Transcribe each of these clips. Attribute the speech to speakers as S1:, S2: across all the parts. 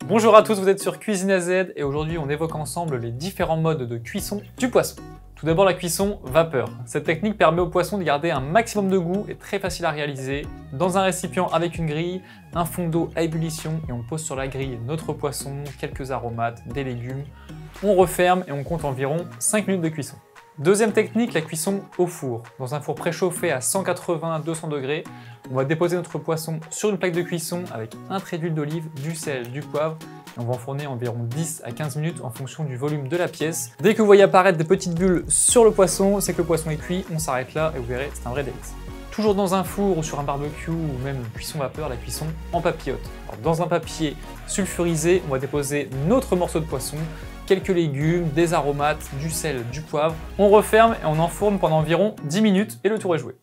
S1: Bonjour à tous, vous êtes sur Cuisine AZ et aujourd'hui on évoque ensemble les différents modes de cuisson du poisson. Tout d'abord la cuisson vapeur. Cette technique permet au poisson de garder un maximum de goût et très facile à réaliser. Dans un récipient avec une grille, un fond d'eau à ébullition et on pose sur la grille notre poisson, quelques aromates, des légumes. On referme et on compte environ 5 minutes de cuisson. Deuxième technique, la cuisson au four. Dans un four préchauffé à 180-200 degrés, on va déposer notre poisson sur une plaque de cuisson avec un trait d'huile d'olive, du sel, du poivre. Et on va enfourner environ 10 à 15 minutes en fonction du volume de la pièce. Dès que vous voyez apparaître des petites bulles sur le poisson, c'est que le poisson est cuit, on s'arrête là et vous verrez, c'est un vrai délice. Toujours dans un four ou sur un barbecue ou même une cuisson vapeur, la cuisson en papillote. Alors, dans un papier sulfurisé, on va déposer notre morceau de poisson, quelques légumes, des aromates, du sel, du poivre. On referme et on enfourne pendant environ 10 minutes et le tour est joué.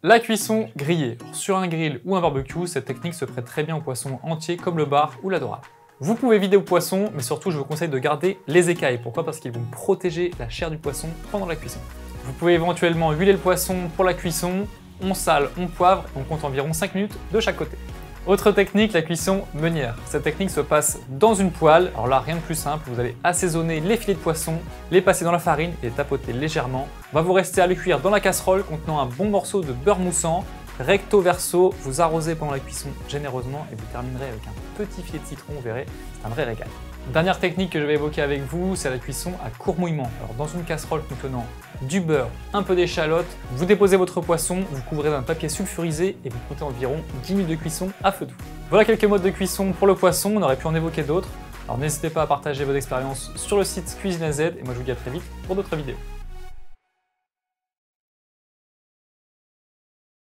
S1: La cuisson grillée. Alors, sur un grill ou un barbecue, cette technique se prête très bien aux poissons entiers comme le bar ou la dorade. Vous pouvez vider le poisson, mais surtout je vous conseille de garder les écailles. Pourquoi? Parce qu'ils vont protéger la chair du poisson pendant la cuisson. Vous pouvez éventuellement huiler le poisson pour la cuisson. On sale, on poivre et on compte environ 5 minutes de chaque côté. Autre technique, la cuisson meunière. Cette technique se passe dans une poêle. Alors là, rien de plus simple, vous allez assaisonner les filets de poisson, les passer dans la farine et les tapoter légèrement. Va vous rester à le cuire dans la casserole contenant un bon morceau de beurre moussant. Recto verso, vous arrosez pendant la cuisson généreusement et vous terminerez avec un petit filet de citron, vous verrez, c'est un vrai régal. Dernière technique que je vais évoquer avec vous, c'est la cuisson à court mouillement. Alors dans une casserole contenant du beurre, un peu d'échalote, vous déposez votre poisson, vous couvrez d'un papier sulfurisé et vous comptez environ 10 minutes de cuisson à feu doux. Voilà quelques modes de cuisson pour le poisson, on aurait pu en évoquer d'autres. Alors n'hésitez pas à partager vos expériences sur le site Cuisine AZ et moi je vous dis à très vite pour d'autres vidéos.